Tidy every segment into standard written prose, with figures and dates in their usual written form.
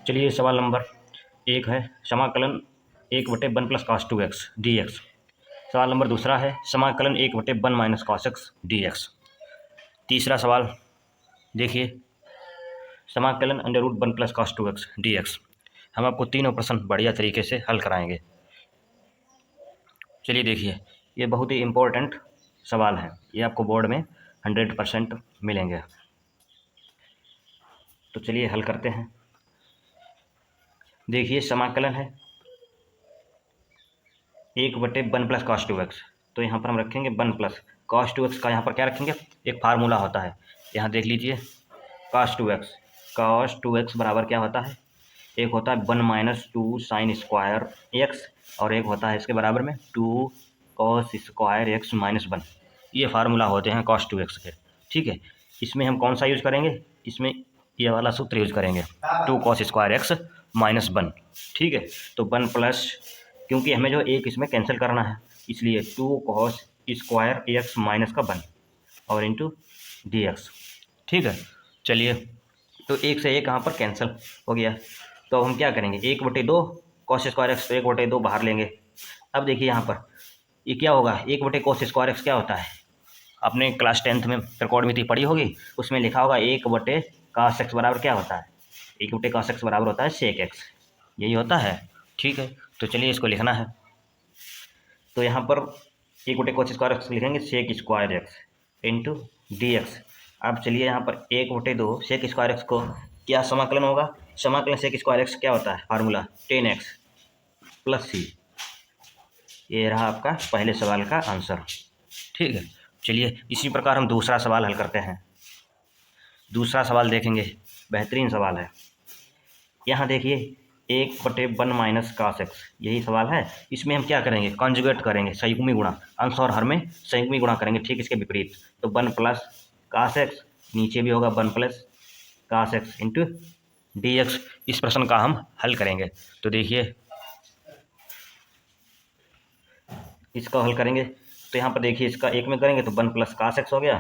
चलिए सवाल नंबर 1 है समाकलन 1/1 प्लस cos 2x dx। सवाल नंबर 2 है समाकलन 1/1 माइनस cos x dx। तीसरा सवाल देखिए समाकलन √1 प्लस cos 2x dx। हम आपको तीनों प्रश्न बढ़िया तरीके से हल कराएंगे। चलिए देखिए ये बहुत ही इम्पोर्टेंट सवाल है, ये आपको बोर्ड में 100% मिलेंगे। तो चलिए हल करते हैं। देखिए समाकलन है 1/1 प्लस cos 2x, तो यहाँ पर हम रखेंगे 1 प्लस cos 2x का यहाँ पर क्या रखेंगे, एक फार्मूला होता है। यहाँ देख लीजिए cos 2x बराबर क्या होता है, एक होता है 1 माइनस 2 साइन स्क्वायर एक्स और एक होता है इसके बराबर में 2 cos स्क्वायर एक्स माइनस 1। ये फार्मूला होते हैं cos 2x के। ठीक है, इसमें हम कौन सा यूज करेंगे, इसमें ये वाला सूत्र यूज करेंगे 2 cos स्क्वायर एक्स माइनस 1। ठीक है, तो 1 प्लस, क्योंकि हमें जो एक इसमें कैंसिल करना है इसलिए 2 cos स्क्वायर एक्स माइनस का 1 और इंटू डी एक्स। ठीक है, चलिए तो एक से एक यहाँ पर कैंसिल हो गया, तो अब हम क्या करेंगे 1/2 cos स्क्वायर एक्स, तो 1/2 बाहर लेंगे। अब देखिए यहाँ पर ये क्या होगा, 1/2 cos स्क्वायर एक्स क्या होता है, आपने क्लास 10th में त्रिकोणमिति पढ़ी होगी, उसमें लिखा होगा 1/2 cos x बराबर क्या होता है, 1/2 cos x बराबर होता है sec x, यही होता है। ठीक है, तो चलिए इसको लिखना है, तो यहाँ पर 1/2 cos स्क्वायर एक्स लिखेंगे sec square x into D x. अब चलिए यहाँ पर 1/2 sec स्क्वायर एक्स को क्या समाकलन होगा, समाकलन sec स्क्वायर एक्स क्या होता है, फार्मूला 10x प्लस सी। ये रहा आपका पहले सवाल का आंसर। ठीक है, चलिए इसी प्रकार हम दूसरा सवाल हल करते हैं। दूसरा सवाल देखेंगे, बेहतरीन सवाल है। यहाँ देखिए 1/1 माइनस cos x, यही सवाल है। इसमें हम क्या करेंगे, कॉन्जुगेट करेंगे, संयुग्मी गुणा, अंश और हर में संयुग्मी गुणा करेंगे, ठीक इसके विपरीत। तो 1 प्लस cos x, नीचे भी होगा 1 plus cos x into D x. इस प्रश्न का हम हल करेंगे। तो देखिए इसका हल करेंगे, तो यहाँ पर देखिए इसका एक में करेंगे तो 1 प्लस cos x हो गया,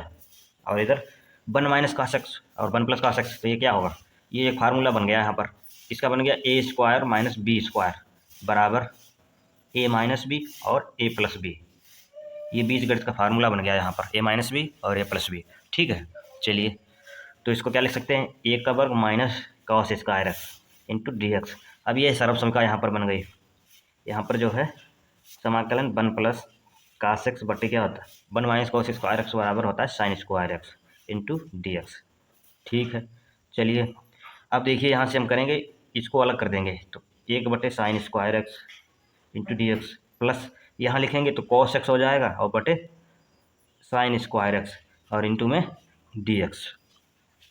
और इधर 1 माइनस cos x और 1 प्लस cos x, तो ये क्या होगा, ये एक फार्मूला बन गया यहाँ पर। इसका बन गया a square minus B square बराबर a माइनस बी और a प्लस बी। ये बीजगणित का फार्मूला बन गया यहाँ पर, a माइनस बी और a प्लस बी। ठीक है, चलिए तो इसको क्या लिख सकते हैं, a का वर्ग minus cos square x into D x. अब ये सर्वसमीकरण यहाँ पर बन गई। यहाँ पर जो है समाकलन 1 प्लस cos x बट्टे क्या होता है 1 माइनस cos स्क्वायर एक्स बराबर होता है sine square x into D x. ठीक है, चलिए अब देखिए यहाँ से हम करेंगे, इसको अलग कर देंगे, तो 1/sin square x into D x plus यहाँ लिखेंगे तो cos x हो जाएगा और बटे साइन स्क्वायर एक्स और इंटू में डी एक्स।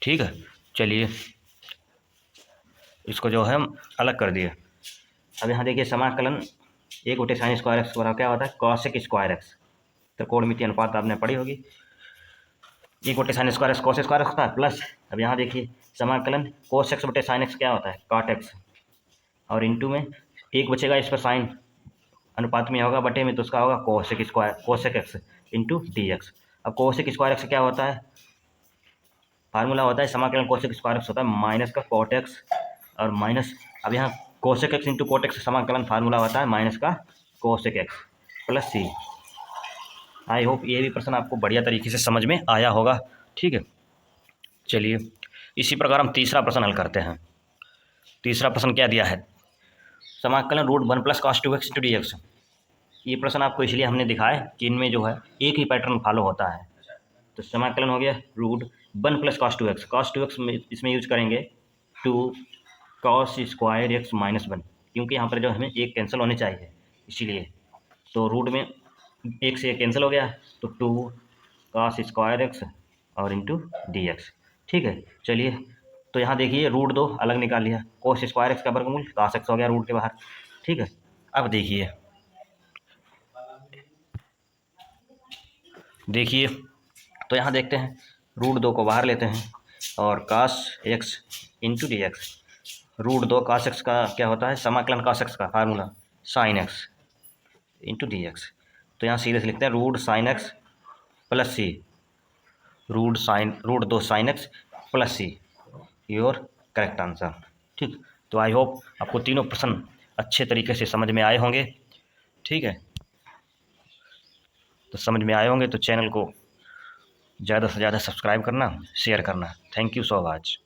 ठीक है, चलिए इसको जो है हम अलग कर दिए। अब यहाँ देखिए समाकलन 1/sin स्क्वायर एक्स बराबर क्या होता है cos स्क्वायर एक्स, त्रिकोणमितीय अनुपात आपने पढ़ी होगी। 1/sin square x cos square x होता है प्लस, अब यहाँ देखिए समाकलन cos x बटे साइन एक्स क्या होता है cot x, और इंटू में एक बचेगा इस पर साइन अनुपात में होगा बटे में, तो उसका होगा cos x into D x. अब cos स्क्वायर एक्स क्या होता है, फार्मूला होता है समाकलन cos स्क्वायर एक्स होता है माइनस का cot x और माइनस, अब यहाँ cos x into cot x समाकलन फार्मूला होता है माइनस का cos x plus C. I hope ये भी प्रश्न आपको बढ़िया तरीके से समझ में आया होगा। ठीक है, चलिए इसी प्रकार हम तीसरा प्रश्न हल करते हैं। तीसरा प्रश्न क्या दिया है, समाकलन √1 plus cos 2x into D x. ये प्रश्न आपको इसलिए हमने दिखाया कि इनमें जो है एक ही पैटर्न फॉलो होता है। तो समाकलन हो गया √1 प्लस cos 2x में इसमें यूज करेंगे 2 cos स्क्वायर एक्स माइनस 1, क्योंकि यहाँ पर जो हमें एक कैंसिल होने चाहिए इसीलिए, तो रूट में एक से एक कैंसिल हो गया, तो 2 cos स्क्वायर एक्स और इंटू डी एक्स। ठीक है, चलिए तो यहाँ देखिए √2 अलग निकाल लिया, cos स्क्वायर एक्स का वर्गमूल cos x हो गया रूट के बाहर। ठीक है, अब देखिए तो यहाँ देखते हैं √2 को बाहर लेते हैं और cos x into D x. √2 cos x का क्या होता है, समाकलन cos x का formula sin x into D X. तो यहाँ सीधे से लिखते हैं √sin x plus C, √2 sin x plus C, your correct answer. ठीक, तो आई होप आपको तीनों प्रश्न अच्छे तरीके से समझ में आए होंगे। ठीक है, तो समझ में आए होंगे तो चैनल को ज़्यादा से ज़्यादा सब्सक्राइब करना, शेयर करना। Thank you so much.